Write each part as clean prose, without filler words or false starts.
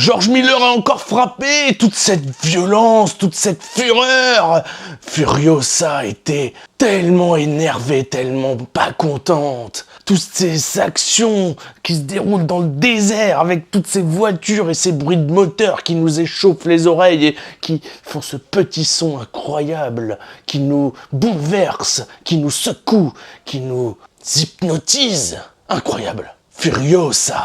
George Miller a encore frappé, toute cette violence, toute cette fureur. Furiosa était tellement énervée, tellement pas contente. Toutes ces actions qui se déroulent dans le désert avec toutes ces voitures et ces bruits de moteur qui nous échauffent les oreilles et qui font ce petit son incroyable, qui nous bouleverse, qui nous secoue, qui nous hypnotise. Incroyable. Furiosa.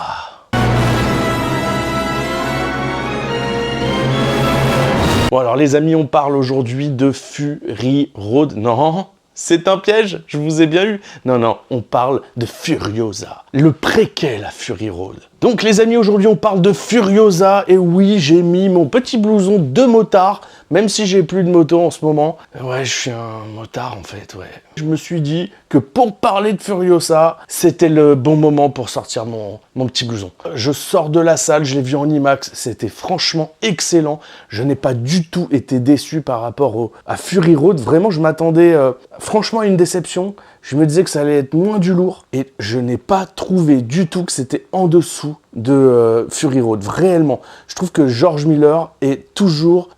Bon alors les amis, on parle aujourd'hui de Fury Road. Non, c'est un piège, je vous ai bien eu. Non, on parle de Furiosa, le préquel à Fury Road. Donc les amis, aujourd'hui on parle de Furiosa, et oui, j'ai mis mon petit blouson de motard, même si j'ai plus de moto en ce moment. Ouais, je suis un motard en fait, ouais. Je me suis dit que pour parler de Furiosa, c'était le bon moment pour sortir mon petit blouson. Je sors de la salle, je l'ai vu en IMAX, c'était franchement excellent. Je n'ai pas du tout été déçu par rapport à Fury Road. Vraiment, je m'attendais franchement à une déception. Je me disais que ça allait être moins du lourd, et je n'ai pas trouvé du tout que c'était en dessous de Fury Road, réellement. Je trouve que George Miller est toujours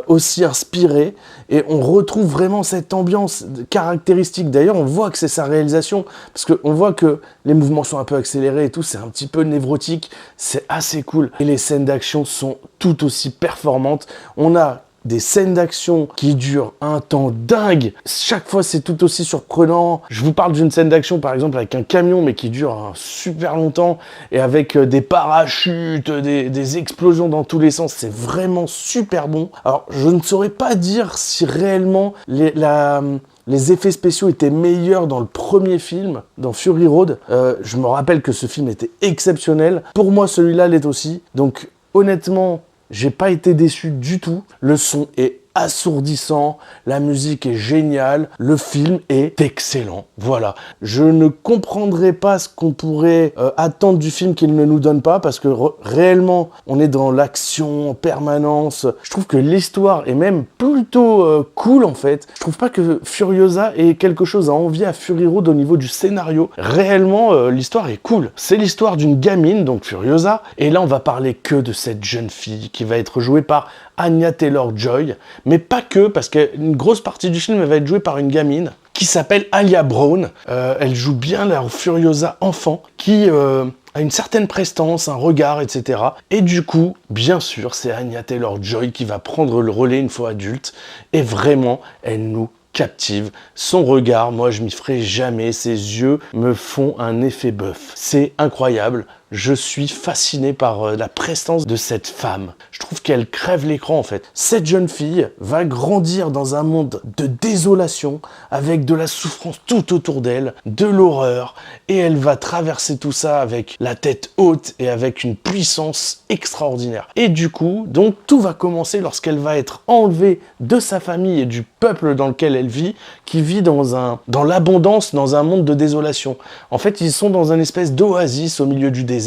aussi inspiré, et on retrouve vraiment cette ambiance caractéristique. D'ailleurs, on voit que c'est sa réalisation, parce qu'on voit que les mouvements sont un peu accélérés et tout, c'est un petit peu névrotique, c'est assez cool. Et les scènes d'action sont tout aussi performantes. On a des scènes d'action qui durent un temps dingue. Chaque fois, c'est tout aussi surprenant. Je vous parle d'une scène d'action, par exemple, avec un camion, mais qui dure super longtemps, et avec des parachutes, des explosions dans tous les sens. C'est vraiment super bon. Alors, je ne saurais pas dire si réellement les effets spéciaux étaient meilleurs dans le premier film, dans Fury Road. Je me rappelle que ce film était exceptionnel. Pour moi, celui-là l'est aussi. Donc, honnêtement, j'ai pas été déçu du tout. Le son est assourdissant, la musique est géniale, le film est excellent. Voilà. Je ne comprendrai pas ce qu'on pourrait attendre du film qu'il ne nous donne pas, parce que réellement, on est dans l'action en permanence. Je trouve que l'histoire est même plutôt cool, en fait. Je trouve pas que Furiosa ait quelque chose à envier à Fury Road au niveau du scénario. Réellement, l'histoire est cool. C'est l'histoire d'une gamine, donc Furiosa, et là, on va parler que de cette jeune fille qui va être jouée par Anya Taylor-Joy, mais pas que, parce qu'une grosse partie du film elle va être jouée par une gamine qui s'appelle Alia Brown. Elle joue bien la Furiosa enfant, qui a une certaine prestance, un regard, etc. Et du coup, bien sûr, c'est Anya Taylor-Joy qui va prendre le relais une fois adulte, et vraiment, elle nous captive. Son regard, moi je m'y ferai jamais, ses yeux me font un effet bœuf. C'est incroyable. Je suis fasciné par la prestance de cette femme. Je trouve qu'elle crève l'écran en fait. Cette jeune fille va grandir dans un monde de désolation, avec de la souffrance tout autour d'elle, de l'horreur, et elle va traverser tout ça avec la tête haute et avec une puissance extraordinaire. Et du coup, donc tout va commencer lorsqu'elle va être enlevée de sa famille et du peuple dans lequel elle vit, qui vit dans l'abondance, dans un monde de désolation. En fait, ils sont dans une espèce d'oasis au milieu du désert,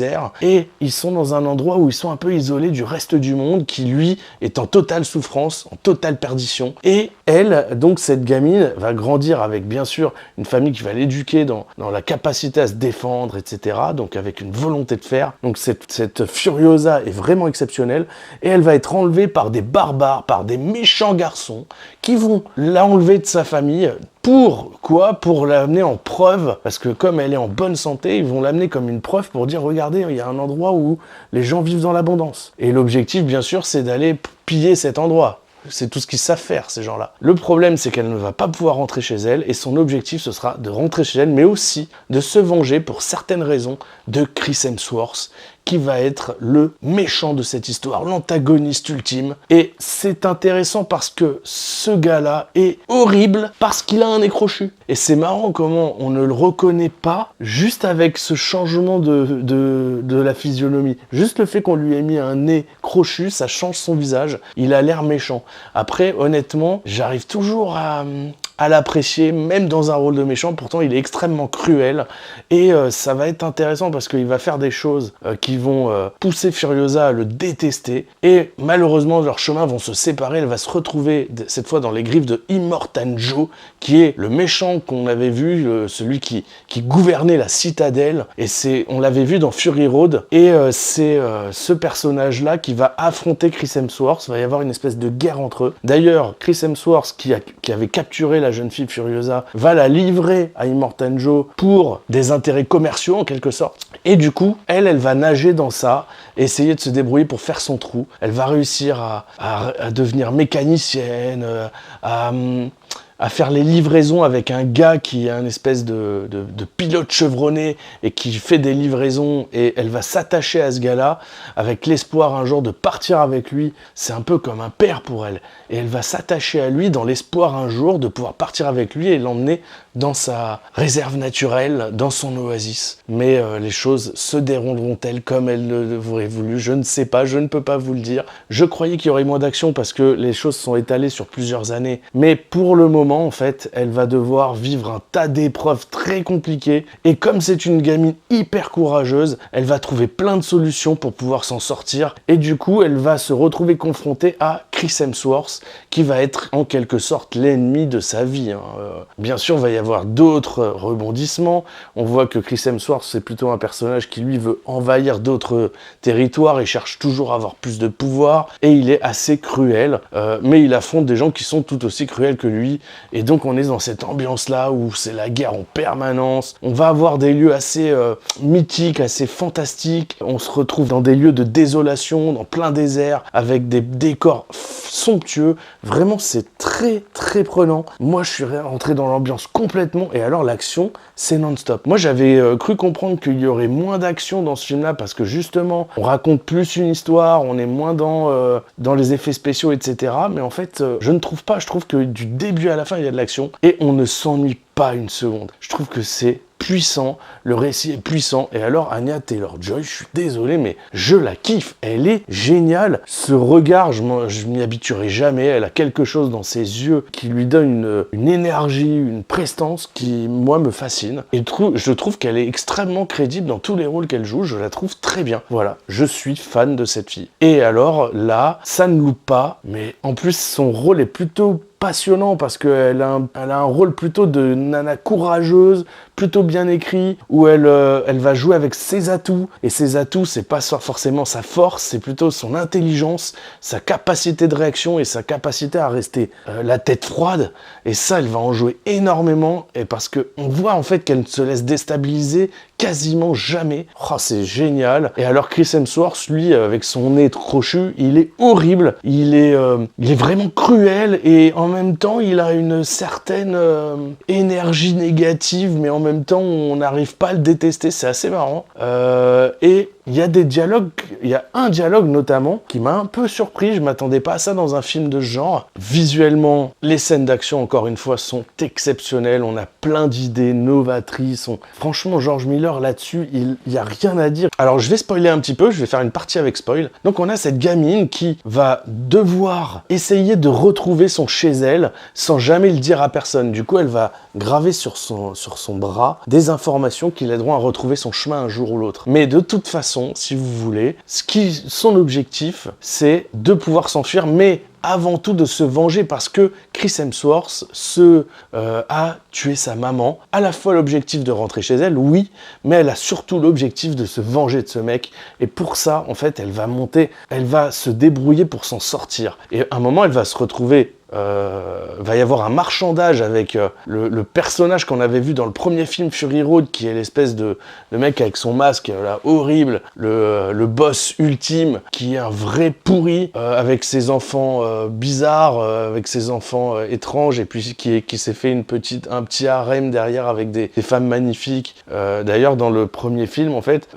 et ils sont dans un endroit où ils sont un peu isolés du reste du monde, qui lui est en totale souffrance, en totale perdition. Et elle, donc cette gamine, va grandir avec bien sûr une famille qui va l'éduquer dans la capacité à se défendre, etc. Donc avec une volonté de faire. Donc cette Furiosa est vraiment exceptionnelle, et elle va être enlevée par des barbares, par des méchants garçons qui vont l'enlever de sa famille. Pour quoi? Pour l'amener en preuve, parce que comme elle est en bonne santé, ils vont l'amener comme une preuve pour dire regardez, il y a un endroit où les gens vivent dans l'abondance. Et l'objectif, bien sûr, c'est d'aller piller cet endroit. C'est tout ce qu'ils savent faire, ces gens-là. Le problème, c'est qu'elle ne va pas pouvoir rentrer chez elle, et son objectif, ce sera de rentrer chez elle, mais aussi de se venger, pour certaines raisons, de Chris Hemsworth, qui va être le méchant de cette histoire, l'antagoniste ultime. Et c'est intéressant parce que ce gars-là est horrible, parce qu'il a un nez crochu. Et c'est marrant comment on ne le reconnaît pas, juste avec ce changement de la physionomie. Juste le fait qu'on lui ait mis un nez crochu, ça change son visage. Il a l'air méchant. Après, honnêtement, j'arrive toujours à à l'apprécier, même dans un rôle de méchant. Pourtant, il est extrêmement cruel. Et ça va être intéressant parce qu'il va faire des choses qui vont pousser Furiosa à le détester. Et malheureusement, leurs chemins vont se séparer. Elle va se retrouver cette fois dans les griffes de Immortanjo, qui est le méchant qu'on avait vu, celui qui gouvernait la citadelle. Et on l'avait vu dans Fury Road. Et c'est ce personnage-là qui va affronter Chris Hemsworth. Il va y avoir une espèce de guerre entre eux. D'ailleurs, Chris Hemsworth, qui avait capturé la jeune fille Furiosa, va la livrer à Immortanjo pour des intérêts commerciaux en quelque sorte. Et du coup, elle va nager dans ça, essayer de se débrouiller pour faire son trou. Elle va réussir à devenir mécanicienne, à faire les livraisons avec un gars qui est un espèce de pilote chevronné et qui fait des livraisons, et elle va s'attacher à ce gars-là avec l'espoir un jour de partir avec lui. C'est un peu comme un père pour elle. Et elle va s'attacher à lui dans l'espoir un jour de pouvoir partir avec lui et l'emmener dans sa réserve naturelle, dans son oasis. Mais les choses se dérouleront-elles comme elle l'aurait voulu? Je ne sais pas, je ne peux pas vous le dire. Je croyais qu'il y aurait moins d'action parce que les choses sont étalées sur plusieurs années. Mais pour le moment, en fait, elle va devoir vivre un tas d'épreuves très compliquées. Et comme c'est une gamine hyper courageuse, elle va trouver plein de solutions pour pouvoir s'en sortir. Et du coup, elle va se retrouver confrontée à Chris Hemsworth, qui va être en quelque sorte l'ennemi de sa vie. Bien sûr, il va y avoir d'autres rebondissements. On voit que Chris Hemsworth, c'est plutôt un personnage qui, lui, veut envahir d'autres territoires et cherche toujours à avoir plus de pouvoir. Et il est assez cruel, mais il affronte des gens qui sont tout aussi cruels que lui. Et donc, on est dans cette ambiance-là où c'est la guerre en permanence. On va avoir des lieux assez mythiques, assez fantastiques. On se retrouve dans des lieux de désolation, dans plein désert, avec des décors somptueux. Vraiment, c'est très, très prenant. Moi, je suis rentré dans l'ambiance complètement. Et alors, l'action, c'est non-stop. Moi, j'avais cru comprendre qu'il y aurait moins d'action dans ce film-là parce que justement, on raconte plus une histoire, on est moins dans les effets spéciaux, etc. Mais en fait, je ne trouve pas. Je trouve que du début à la fin, il y a de l'action et on ne s'ennuie pas une seconde. Je trouve que c'est puissant, le récit est puissant, et alors Anya Taylor-Joy, je suis désolé, mais je la kiffe, elle est géniale. Ce regard, je m'y habituerai jamais, elle a quelque chose dans ses yeux qui lui donne une énergie, une prestance qui, moi, me fascine, et je trouve qu'elle est extrêmement crédible dans tous les rôles qu'elle joue, je la trouve très bien. Voilà, je suis fan de cette fille. Et alors, là, ça ne loupe pas, mais en plus, son rôle est plutôt passionnant parce qu'elle a un rôle plutôt de nana courageuse, plutôt bien écrit, où elle va jouer avec ses atouts. Et ses atouts, c'est pas forcément sa force, c'est plutôt son intelligence, sa capacité de réaction et sa capacité à rester la tête froide. Et ça, elle va en jouer énormément, et parce qu'on voit en fait qu'elle ne se laisse déstabiliser quasiment jamais. Oh, c'est génial. Et alors Chris Hemsworth, lui, avec son nez crochu, il est horrible. Il est vraiment cruel, et en même temps, il a une certaine énergie négative, mais en même temps, on n'arrive pas à le détester. C'est assez marrant. Et il y a des dialogues, il y a un dialogue notamment qui m'a un peu surpris, je m'attendais pas à ça dans un film de ce genre. Visuellement, les scènes d'action, encore une fois, sont exceptionnelles, on a plein d'idées novatrices, franchement, George Miller là-dessus, il y a rien à dire. Alors je vais spoiler un petit peu, je vais faire une partie avec spoil. Donc on a cette gamine qui va devoir essayer de retrouver son chez elle sans jamais le dire à personne. Du coup, elle va graver sur son bras des informations qui l'aideront à retrouver son chemin un jour ou l'autre. Mais de toute façon, si vous voulez, son objectif, c'est de pouvoir s'enfuir, mais avant tout de se venger parce que Chris Hemsworth a tué sa maman. À la fois l'objectif de rentrer chez elle, oui, mais elle a surtout l'objectif de se venger de ce mec. Et pour ça, en fait, elle va se débrouiller pour s'en sortir. Et à un moment, elle va se retrouver va y avoir un marchandage avec le personnage qu'on avait vu dans le premier film Fury Road, qui est l'espèce de mec avec son masque là, horrible, le boss ultime, qui est un vrai pourri, avec ses enfants bizarres, avec ses enfants étranges, et puis qui s'est fait un petit harem derrière avec des femmes magnifiques. D'ailleurs, dans le premier film, en fait,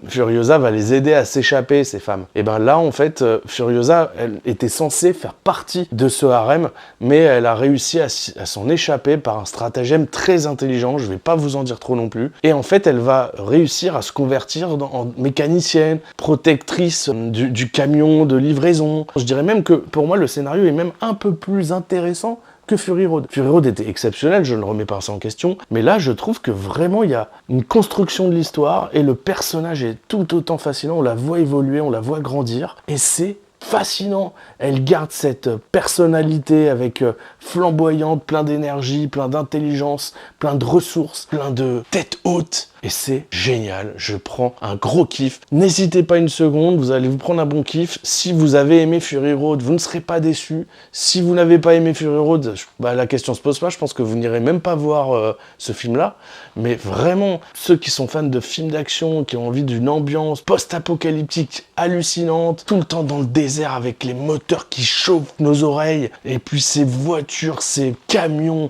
Furiosa va les aider à s'échapper, ces femmes. Et ben là, en fait, Furiosa, elle était censée faire partie de ce harem, mais elle a réussi à s'en échapper par un stratagème très intelligent, je vais pas vous en dire trop non plus. Et en fait, elle va réussir à se convertir en mécanicienne, protectrice du camion de livraison. Je dirais même que pour moi, le scénario est même un peu plus intéressant que Fury Road. Fury Road était exceptionnel, je ne remets pas ça en question, mais là je trouve que vraiment il y a une construction de l'histoire et le personnage est tout autant fascinant, on la voit évoluer, on la voit grandir, et c'est fascinant. Elle garde cette personnalité avec flamboyante, plein d'énergie, plein d'intelligence, plein de ressources, plein de tête haute. Et c'est génial, je prends un gros kiff. N'hésitez pas une seconde, vous allez vous prendre un bon kiff. Si vous avez aimé Fury Road, vous ne serez pas déçus. Si vous n'avez pas aimé Fury Road, la question se pose pas, je pense que vous n'irez même pas voir ce film-là. Mais vraiment, ceux qui sont fans de films d'action, qui ont envie d'une ambiance post-apocalyptique hallucinante, tout le temps dans le désert avec les moteurs qui chauffent nos oreilles, et puis ces voitures, ces camions,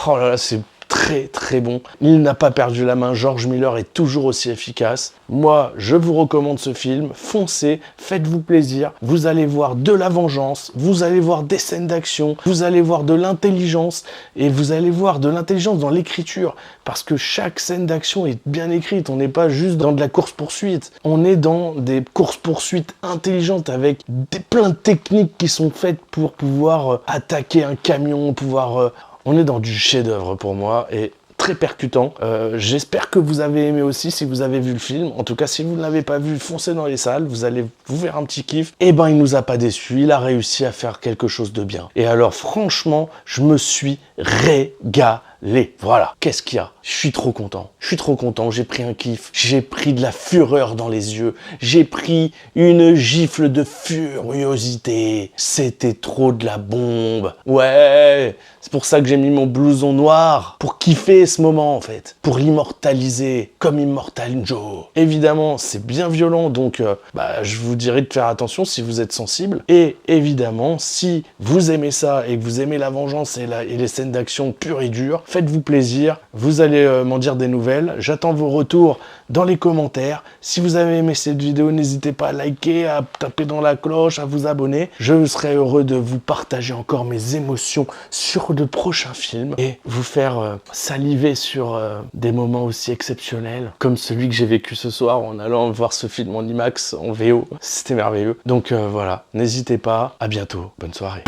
oh là là, c'est très très bon. Il n'a pas perdu la main, George Miller est toujours aussi efficace. Moi, je vous recommande ce film, foncez, faites-vous plaisir, vous allez voir de la vengeance, vous allez voir des scènes d'action, vous allez voir de l'intelligence, et vous allez voir de l'intelligence dans l'écriture, parce que chaque scène d'action est bien écrite, on n'est pas juste dans de la course-poursuite, on est dans des courses-poursuites intelligentes, avec plein de techniques qui sont faites pour pouvoir attaquer un camion, on est dans du chef-d'œuvre pour moi, et très percutant. J'espère que vous avez aimé aussi si vous avez vu le film. En tout cas, si vous ne l'avez pas vu, foncez dans les salles, vous allez vous faire un petit kiff. Et ben, il nous a pas déçus, il a réussi à faire quelque chose de bien. Et alors, franchement, je me suis régalé. Voilà, qu'est-ce qu'il y a? Je suis trop content, j'ai pris un kiff, j'ai pris de la fureur dans les yeux, j'ai pris une gifle de furiosité. C'était trop de la bombe. Ouais, c'est pour ça que j'ai mis mon blouson noir, pour kiffer ce moment en fait, pour l'immortaliser, comme Immortal Joe. Évidemment, c'est bien violent, donc je vous dirais de faire attention si vous êtes sensible. Et évidemment, si vous aimez ça et que vous aimez la vengeance et les scènes d'action pures et dures, faites-vous plaisir, vous allez m'en dire des nouvelles. J'attends vos retours dans les commentaires. Si vous avez aimé cette vidéo, n'hésitez pas à liker, à taper dans la cloche, à vous abonner. Je serai heureux de vous partager encore mes émotions sur de prochains films et vous faire saliver sur des moments aussi exceptionnels comme celui que j'ai vécu ce soir en allant voir ce film en IMAX, en VO. C'était merveilleux. Donc voilà, n'hésitez pas. À bientôt. Bonne soirée.